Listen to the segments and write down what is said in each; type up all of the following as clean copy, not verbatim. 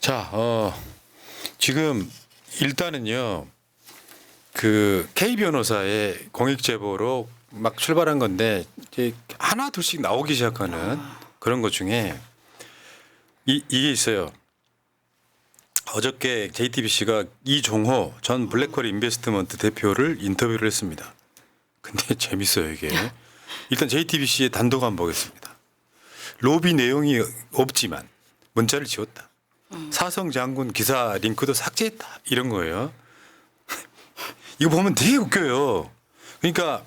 자, 지금 일단은요, 그 K 변호사의 공익 제보로 막 출발한 건데 이제 하나 둘씩 나오기 시작하는 그런 것 중에 이게 있어요. 어저께 JTBC가 이종호 전 블랙홀 인베스트먼트 대표를 인터뷰를 했습니다. 근데 재밌어요 이게. 일단 JTBC의 단독 한번 보겠습니다. 로비 내용이 없지만 문자를 지웠다. 사성 장군 기사 링크도 삭제했다. 이런 거예요. 이거 보면 되게 웃겨요. 그러니까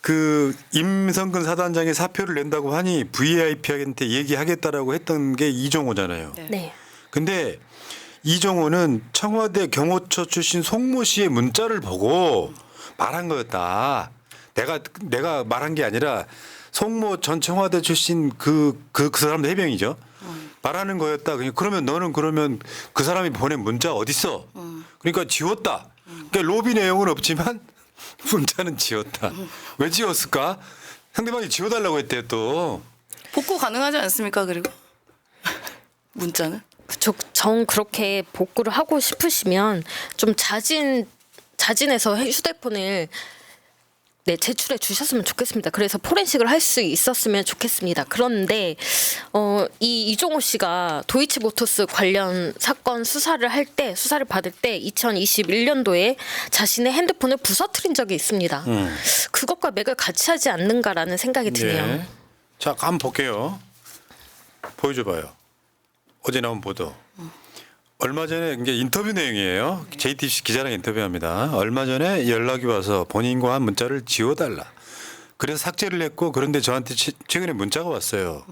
그 임성근 사단장이 사표를 낸다고 하니 VIP한테 얘기하겠다라고 했던 게 이종호잖아요. 네. 근데 이종호는 청와대 경호처 출신 송모 씨의 문자를 보고 말한 거였다. 내가 말한 게 아니라 송모 전 청와대 출신 그 사람도 해병이죠. 말하는 거였다. 그러면 너는 그러면 그 사람이 보낸 문자 어딨어? 그러니까 지웠다. 그러니까 로비 내용은 없지만 문자는 지웠다. 왜 지웠을까? 상대방이 지워달라고 했대요 또. 복구 가능하지 않습니까? 그리고 문자는 그쵸. 정 그렇게 복구를 하고 싶으시면 좀 자진해서 휴대폰을 제출해 주셨으면 좋겠습니다. 그래서 포렌식을 할 수 있었으면 좋겠습니다. 그런데 이 이종호 씨가 도이치모터스 관련 사건 수사를 받을 때 2021년도에 자신의 핸드폰을 부서뜨린 적이 있습니다. 그것과 맥을 같이 하지 않는가라는 생각이 드네요. 네. 자, 한번 볼게요. 보여줘봐요. 어제 나온 보도. 얼마 전에 이게 인터뷰 내용이에요. JTBC 기자랑 인터뷰합니다. 얼마 전에 연락이 와서 본인과 한 문자를 지워달라. 그래서 삭제를 했고 그런데 저한테 최근에 문자가 왔어요.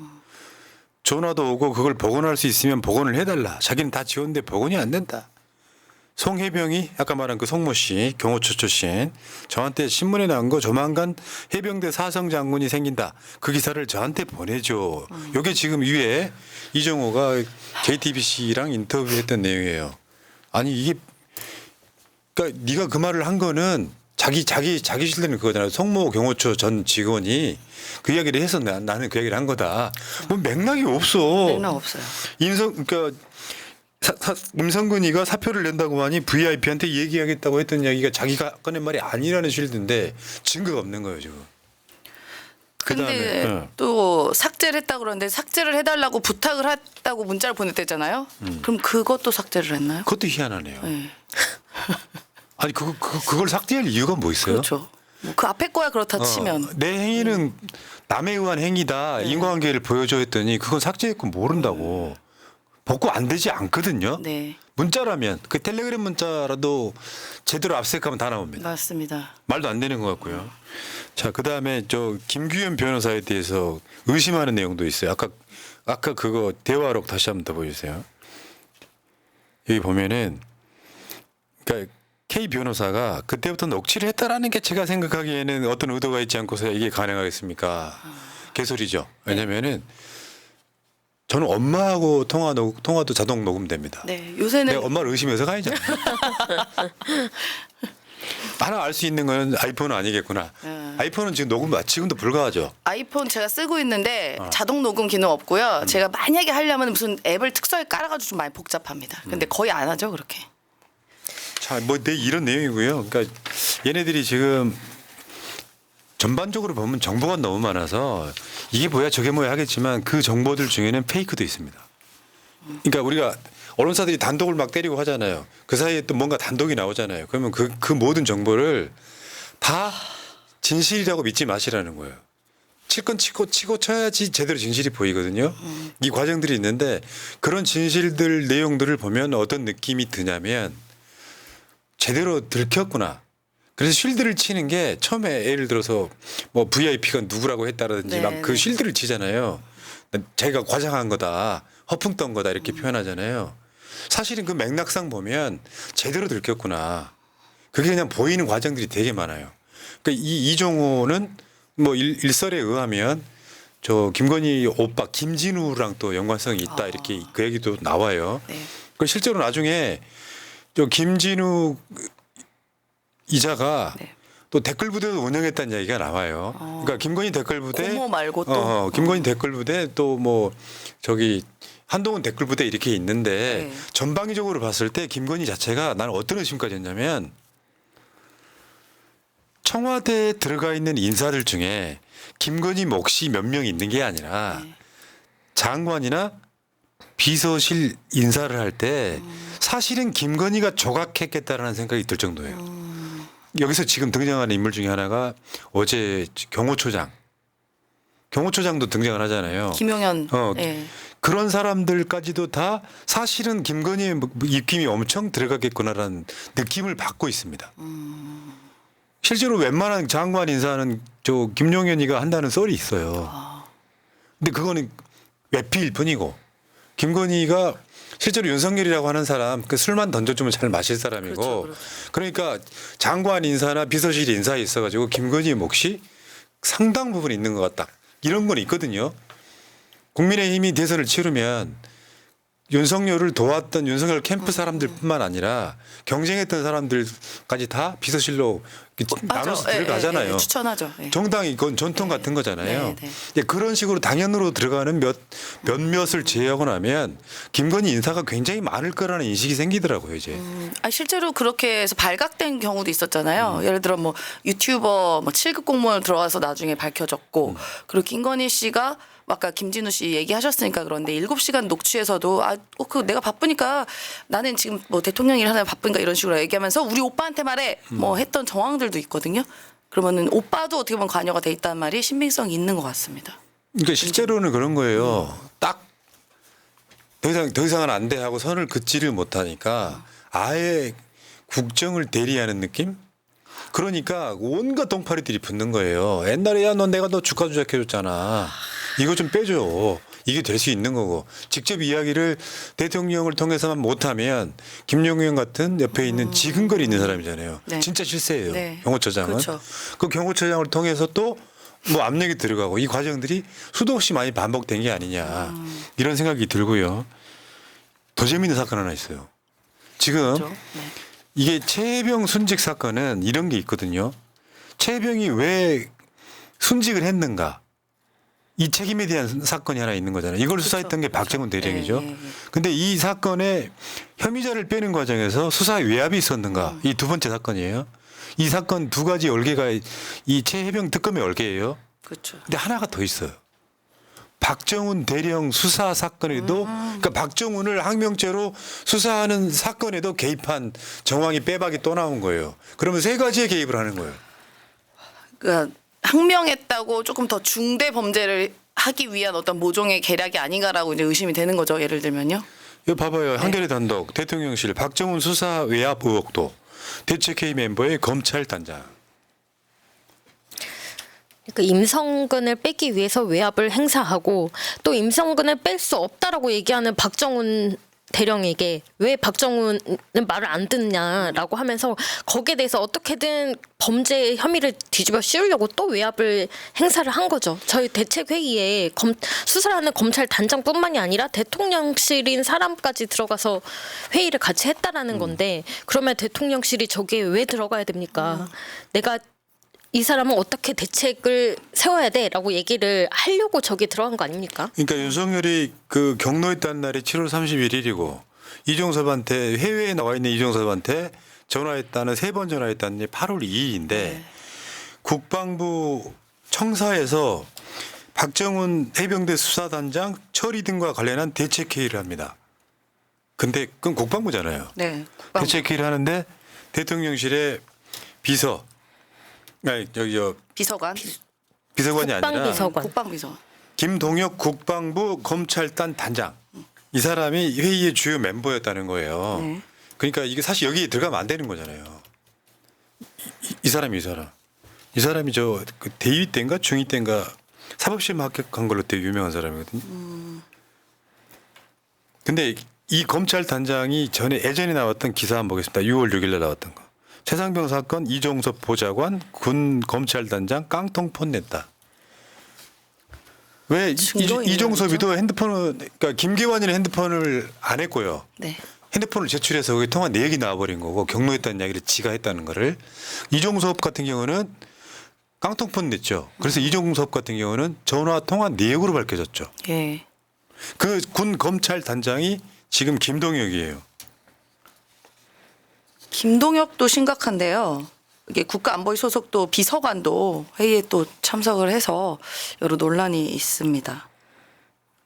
전화도 오고 그걸 복원할 수 있으면 복원을 해달라. 자기는 다 지웠는데 복원이 안 된다. 송해병이 아까 말한 그 송모 씨 경호처 출신 저한테 신문에 나온 거 조만간 해병대 사성 장군이 생긴다. 그 기사를 저한테 보내줘. 이게 지금 위에 이종호가 JTBC랑 인터뷰했던 내용이에요. 아니 이게 그러니까 네가 그 말을 한 거는 자기 실례는 그거잖아요. 송모 경호처 전 직원이 그 이야기를 해서 나는 그 얘기를 한 거다. 뭐 맥락이 없어. 맥락 없어요. 그러니까 임성근이가 사표를 낸다고 하니 VIP한테 얘기하겠다고 했던 이야기가 자기가 꺼낸 말이 아니라는 실드인데 증거가 없는 거예요 지금. 근데 또 삭제를 했다 그러는데 삭제를 해달라고 부탁을 했다고 문자를 보냈댔잖아요. 그럼 그것도 삭제를 했나요? 그것도 희한하네요. 네. 아니 그걸 삭제할 이유가 뭐 있어요? 그렇죠. 뭐 그 앞에 거야 그렇다 치면 내 행위는 남에 의한 행위다. 인과관계를 보여줘 했더니 그건 삭제했고 모른다고. 복구 안 되지 않거든요. 네 문자라면 그 텔레그램 문자라도 제대로 압색하면 다 나옵니다. 맞습니다. 말도 안 되는 것 같고요. 자, 그다음에 저 김규현 변호사에 대해서 의심하는 내용도 있어요. 아까 그거 대화록 다시 한번 더 보여주세요. 여기 보면은 그러니까 K 변호사가 그때부터 녹취를 했다라는 게 제가 생각하기에는 어떤 의도가 있지 않고서 이게 가능하겠습니까? 개소리죠. 왜냐면은 저는 엄마하고 통화도 자동 녹음됩니다. 네 요새는 내가 엄마를 의심해서 가야잖아요. 하나 알 수 있는 건 아이폰은 아니겠구나. 아이폰은 지금 지금도 불가하죠. 아이폰 제가 쓰고 있는데 자동 녹음 기능 없고요. 제가 만약에 하려면 무슨 앱을 특수하게 깔아가지고 좀 많이 복잡합니다. 근데 거의 안 하죠 그렇게. 자, 뭐 이런 내용이고요. 그러니까 얘네들이 지금 전반적으로 보면 정보가 너무 많아서 이게 뭐야 저게 뭐야 하겠지만 그 정보들 중에는 페이크도 있습니다. 그러니까 우리가 언론사들이 단독을 막 때리고 하잖아요. 그 사이에 또 뭔가 단독이 나오잖아요. 그러면 그 모든 정보를 다 진실이라고 믿지 마시라는 거예요. 칠 건 치고 쳐야지 제대로 진실이 보이거든요. 이 과정들이 있는데 그런 진실들 내용들을 보면 어떤 느낌이 드냐면 제대로 들켰구나. 그래서 쉴드를 치는 게 처음에 예를 들어서 뭐 VIP가 누구라고 했다라든지 네, 막 그 네. 쉴드를 치잖아요. 자기가 과장한 거다. 허풍 떤 거다 이렇게 표현하잖아요. 사실은 그 맥락상 보면 제대로 들켰구나. 그게 그냥 보이는 과정들이 되게 많아요. 그러니까 이 이종호는 뭐 일설에 의하면 저 김건희 오빠 김진우랑 또 연관성이 있다 이렇게 그 얘기도 나와요. 네. 그 실제로 나중에 저 김진우 이자가 네. 또 댓글 부대도 운영했다는 얘기가 나와요. 그러니까 김건희 댓글 부대 고모 말고 또 김건희 댓글 부대 또 뭐 저기 한동훈 댓글 부대 이렇게 있는데 네. 전방위적으로 봤을 때 김건희 자체가 나는 어떤 의심까지였냐면 청와대에 들어가 있는 인사들 중에 김건희 몫이 몇 명 있는 게 아니라 네. 장관이나 비서실 인사를 할 때 사실은 김건희가 조각했겠다라는 생각이 들 정도예요. 여기서 지금 등장하는 인물 중에 하나가 어제 경호처장도 등장을 하잖아요. 김용현. 예. 그런 사람들까지도 다 사실은 김건희의 입김이 엄청 들어가겠구나라는 느낌을 받고 있습니다. 실제로 웬만한 장관 인사는 저 김용현이가 한다는 썰이 있어요. 근데 그거는 외피일 뿐이고 김건희가 실제로 윤석열이라고 하는 사람 그 술만 던져주면 잘 마실 사람이고 그렇죠, 그렇죠. 그러니까 장관 인사나 비서실 인사에 있어가지고 김건희의 몫이 상당 부분 있는 것 같다. 이런 건 있거든요. 국민의힘이 대선을 치르면 윤석열을 도왔던 윤석열 캠프 사람들뿐만 아니라 경쟁했던 사람들까지 다 비서실로 나눠서 들어가잖아요. 예, 추천하죠. 예. 정당이 그건 전통 같은 거잖아요. 네, 네. 이제 그런 식으로 당연으로 들어가는 몇몇을 제외하고 나면 김건희 인사가 굉장히 많을 거라는 인식이 생기더라고요. 이제. 실제로 그렇게 해서 발각된 경우도 있었잖아요. 예를 들어 뭐 유튜버 뭐 7급 공무원 들어와서 나중에 밝혀졌고 그리고 김건희 씨가 아까 김진우 씨 얘기하셨으니까 그런데 7시간 녹취에서도 그 내가 바쁘니까 나는 지금 뭐 대통령 일 하느라 바쁘니까 이런 식으로 얘기하면서 우리 오빠한테 말해 뭐 했던 정황들도 있거든요. 그러면은 오빠도 어떻게 보면 관여가 돼 있다는 말이 신빙성이 있는 것 같습니다. 그러니까 실제로는 그런 거예요. 딱 더 이상은 안 돼 하고 선을 긋지를 못하니까 아예 국정을 대리하는 느낌? 그러니까 온갖 동파리들이 붙는 거예요. 옛날에 야 너 내가 너 주가 조작해줬잖아. 이거 좀 빼줘. 이게 될 수 있는 거고 직접 이야기를 대통령을 통해서만 못하면 김용현 같은 옆에 있는 지근거리 있는 사람이잖아요. 네. 진짜 실세예요. 네. 경호처장은. 그렇죠. 그 경호처장을 통해서 또 뭐 압력이 들어가고 이 과정들이 수도 없이 많이 반복된 게 아니냐 이런 생각이 들고요. 더 재미있는 사건 하나 있어요. 지금 그렇죠? 네. 이게 최혜병 순직 사건은 이런 게 있거든요. 최혜병이 왜 순직을 했는가? 이 책임에 대한 사건이 하나 있는 거잖아요. 이걸 수사했던 게 박정훈 대령이죠. 예, 예, 예. 근데 이 사건에 혐의자를 빼는 과정에서 수사 외압이 있었는가? 이 두 번째 사건이에요. 이 사건 두 가지 얼개가 이 최혜병 특검의 얼개예요. 그렇죠. 근데 하나가 더 있어요. 박정훈 대령 수사 사건에도 그러니까 박정훈을 항명죄로 수사하는 사건에도 개입한 정황이 빼박이 또 나온 거예요. 그러면 세 가지의 개입을 하는 거예요. 그러니까 항명했다고 조금 더 중대 범죄를 하기 위한 어떤 모종의 계략이 아닌가라고 이제 의심이 되는 거죠. 예를 들면요. 이거 봐봐요. 한겨레 단독 대통령실 박정훈 수사 외압 의혹도 대책회의 멤버의 검찰 단장. 그러니까 임성근을 빼기 위해서 외압을 행사하고 또 임성근을 뺄 수 없다라고 얘기하는 박정훈 대령에게 왜 박정훈은 말을 안 듣냐라고 하면서 거기에 대해서 어떻게든 범죄 혐의를 뒤집어 씌우려고 또 외압을 행사를 한 거죠. 저희 대책회의에 수사하는 검찰 단장뿐만이 아니라 대통령실인 사람까지 들어가서 회의를 같이 했다라는 건데 그러면 대통령실이 저기에 왜 들어가야 됩니까? 내가 이 사람은 어떻게 대책을 세워야 돼라고 얘기를 하려고 저기 들어간 거 아닙니까? 그러니까 윤석열이 그 경로했다는 날이 7월 31일이고 이종섭한테 해외에 나와 있는 이종섭한테 전화했다는 3번 전화했다는 게 8월 2일인데 국방부 청사에서 박정훈 해병대 수사단장 처리 등과 관련한 대책회의를 합니다. 근데 그건 국방부잖아요. 네. 국방부. 대책회의를 하는데 대통령실의 비서 아니 저기 비서관. 비서관이 아니라 국방비서관. 국방비서관. 김동혁 국방부 검찰단 단장 이 사람이 회의의 주요 멤버였다는 거예요. 네. 그러니까 이게 사실 여기에 들어가면 안 되는 거잖아요. 이 사람이 이 사람이 그 대위 때인가 중위 때인가 사법시험 합격한 걸로 되게 유명한 사람이거든요. 근데 이 검찰 단장이 예전에 나왔던 기사 한번 보겠습니다. 6월 6일에 나왔던 거. 최상병 사건 이종섭 보좌관 군 검찰단장 깡통폰 냈다. 왜 증거 있는 이종섭이도 핸드폰을 그러니까 김계환이는 핸드폰을 안 했고요. 네. 핸드폰을 제출해서 거기 통화 내역이 나와버린 거고 경로했다는 이야기를 지가 했다는 거를 이종섭 같은 경우는 깡통폰 냈죠. 그래서 이종섭 같은 경우는 전화 통화 내역으로 밝혀졌죠. 예. 그 군 검찰 단장이 지금 김동혁이에요. 김동혁도 심각한데요. 이게 국가안보위 소속도 비서관도 회의에 또 참석을 해서 여러 논란이 있습니다.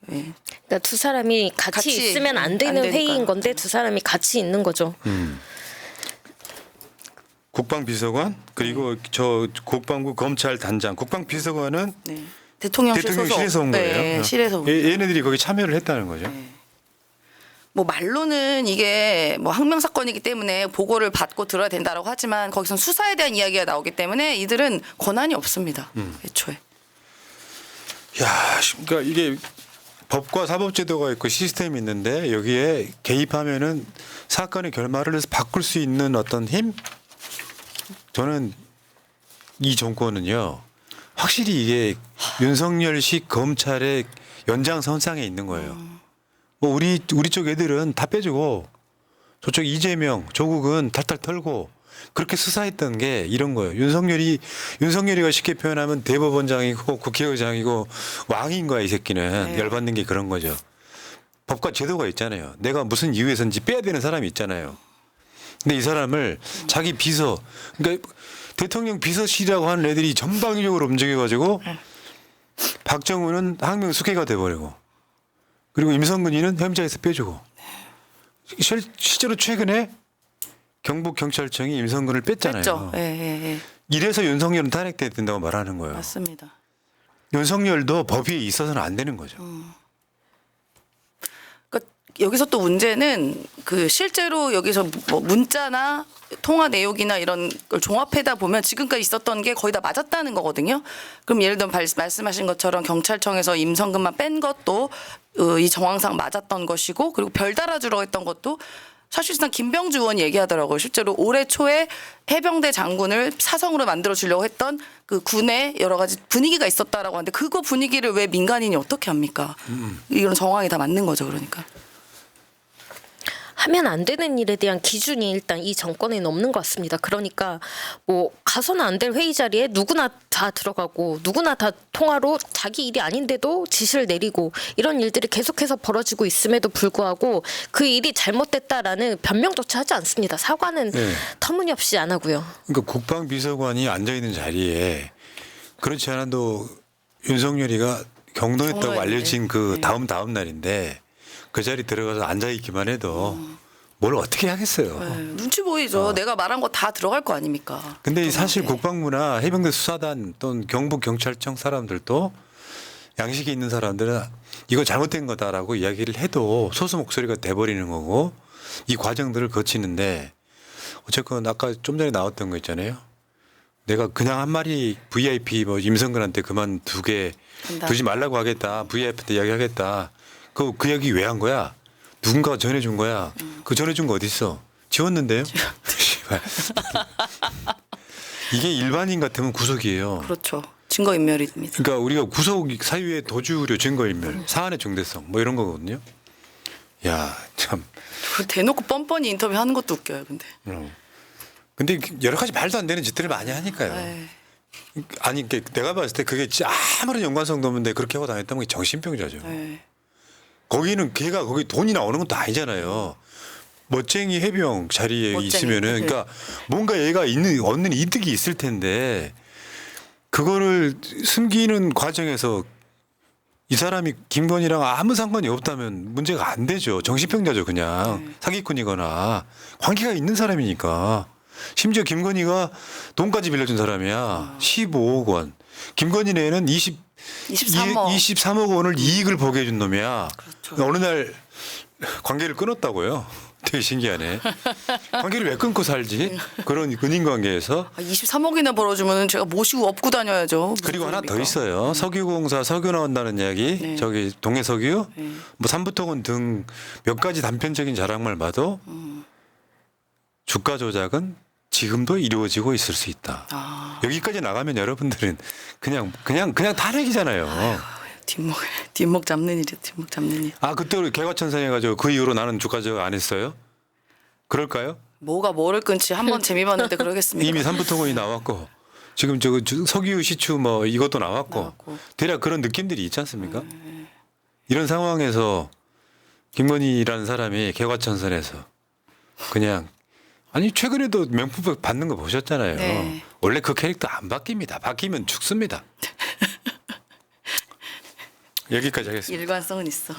네. 그러니까 두 사람이 같이 같이 있으면 안 되는 안 되니까. 회의인 건데 두 사람이 같이 있는 거죠. 국방비서관 그리고 저 국방부 검찰 단장. 국방비서관은 네. 대통령실 대통령실에서 온 거예요. 네, 실에서 온 얘네들이 거기 참여를 했다는 거죠. 뭐 말로는 이게 뭐 항명 사건이기 때문에 보고를 받고 들어야 된다라고 하지만 거기선 수사에 대한 이야기가 나오기 때문에 이들은 권한이 없습니다. 애초에. 야, 그러니까 이게 법과 사법제도가 있고 시스템이 있는데 여기에 개입하면은 사건의 결말을 바꿀 수 있는 어떤 힘? 저는 이 정권은요 확실히 이게 윤석열식 검찰의 연장선상에 있는 거예요. 뭐 우리 쪽 애들은 다 빼주고 저쪽 이재명, 조국은 탈탈 털고 그렇게 수사했던 게 이런 거예요. 윤석열이가 쉽게 표현하면 대법원장이고 국회의장이고 왕인 거야 이 새끼는. 네. 열받는 게 그런 거죠. 법과 제도가 있잖아요. 내가 무슨 이유에서인지 빼야 되는 사람이 있잖아요. 근데 이 사람을 자기 비서, 그러니까 대통령 비서실이라고 하는 애들이 전방위적으로 움직여가지고 박정우는 항명 수괴가 돼버리고 그리고 임성근이는 혐의자에서 빼주고 실제로 최근에 경북경찰청이 임성근을 뺐잖아요. 했죠. 예, 예, 예. 이래서 윤석열은 탄핵돼야 된다고 말하는 거예요. 맞습니다. 윤석열도 법 위에 있어서는 안 되는 거죠. 그러니까 여기서 또 문제는 그 실제로 여기서 뭐 문자나 통화 내용이나 이런 걸 종합해다 보면 지금까지 있었던 게 거의 다 맞았다는 거거든요. 그럼 예를 들면 말씀하신 것처럼 경찰청에서 임성근만 뺀 것도 이 정황상 맞았던 것이고 그리고 별 달아주러 했던 것도 사실상 김병주 의원이 얘기하더라고요. 실제로 올해 초에 해병대 장군을 사성으로 만들어 주려고 했던 그 군의 여러 가지 분위기가 있었다라고 하는데 그거 분위기를 왜 민간인이 어떻게 합니까? 이런 정황이 다 맞는 거죠. 그러니까. 하면 안 되는 일에 대한 기준이 일단 이 정권에는 없는 것 같습니다. 그러니까 뭐 가서는 안 될 회의 자리에 누구나 다 들어가고 누구나 다 통화로 자기 일이 아닌데도 지시를 내리고 이런 일들이 계속해서 벌어지고 있음에도 불구하고 그 일이 잘못됐다라는 변명조차 하지 않습니다. 사과는 네. 터무니없이 안 하고요. 그러니까 국방비서관이 앉아 있는 자리에 그렇지 않아도 윤석열이가 경동했다고 경로했는데. 알려진 그 네. 다음 날인데 그 자리 들어가서 앉아 있기만 해도 뭘 어떻게 하겠어요. 네, 눈치 보이죠. 내가 말한 거 다 들어갈 거 아닙니까? 근데 사실 그런데. 국방부나 해병대 수사단 또는 경북경찰청 사람들도 양식이 있는 사람들은 이거 잘못된 거다라고 이야기를 해도 소수 목소리가 돼버리는 거고 이 과정들을 거치는데 어쨌건 아까 좀 전에 나왔던 거 있잖아요. 내가 그냥 한 마리 VIP 뭐 임성근한테 그만두게 한다. 두지 말라고 하겠다. VIP한테 이야기하겠다. 그 얘기 왜 한 거야? 누군가가 전해준 거야. 그 전해준 거 어디 있어? 지웠는데요. 씨발. 이게 일반인 같으면 구속이에요. 그렇죠. 증거인멸입니다. 그러니까 우리가 구속 사유의 도주료 증거인멸, 사안의 중대성 뭐 이런 거거든요. 야 참. 그 대놓고 뻔뻔히 인터뷰하는 것도 웃겨요. 근데. 근데 여러 가지 말도 안 되는 짓들을 많이 하니까요. 에이. 아니 내가 봤을 때 그게 진짜 아무런 연관성도 없는데 그렇게 하고 다녔다면 그게 정신병자죠. 에이. 거기는 걔가 거기 돈이 나오는 것도 아니잖아요. 멋쟁이 해병 자리에 멋쟁이. 있으면은 그러니까 뭔가 얘가 얻는 이득이 있을 텐데 그거를 숨기는 과정에서 이 사람이 김건희랑 아무 상관이 없다면 문제가 안 되죠. 정신병자죠 그냥. 사기꾼이거나 관계가 있는 사람이니까. 심지어 김건희가 돈까지 빌려준 사람이야. 15억 원. 김건희네는 23억 원을 이익을 보게 해준 놈이야. 그렇죠. 어느 날 관계를 끊었다고요. 되게 신기하네. 관계를 왜 끊고 살지? 그런 근인 관계에서. 23억이나 벌어주면 제가 모시고 업고 다녀야죠. 무슨 그리고 하나 더 소리입니까? 있어요. 석유공사 석유 나온다는 이야기. 네. 저기 동해석유. 네. 뭐 삼부토건 등 몇 가지 단편적인 자랑만 봐도 주가 조작은 지금도 이루어지고 있을 수 있다. 아, 여기까지 나가면 여러분들은 그냥 탄핵이잖아요. 뒷목 잡는 일이야. 뒷목 잡는 일. 아 그때 우리 개과천선해가지고 그 이후로 나는 주가 조작 안 했어요? 그럴까요? 뭐가 뭐를 끊지 한번 재미 봤는데 그러겠습니까? 이미 삼부토건이 나왔고 지금 석유 시추 뭐 이것도 나왔고 나왔고. 대략 그런 느낌들이 있지 않습니까? 이런 상황에서 김건희라는 사람이 개과천선해서 그냥 아니 최근에도 명품백 받는 거 보셨잖아요. 네. 원래 그 캐릭터 안 바뀝니다. 바뀌면 죽습니다. 여기까지 하겠습니다. 일관성은 있어.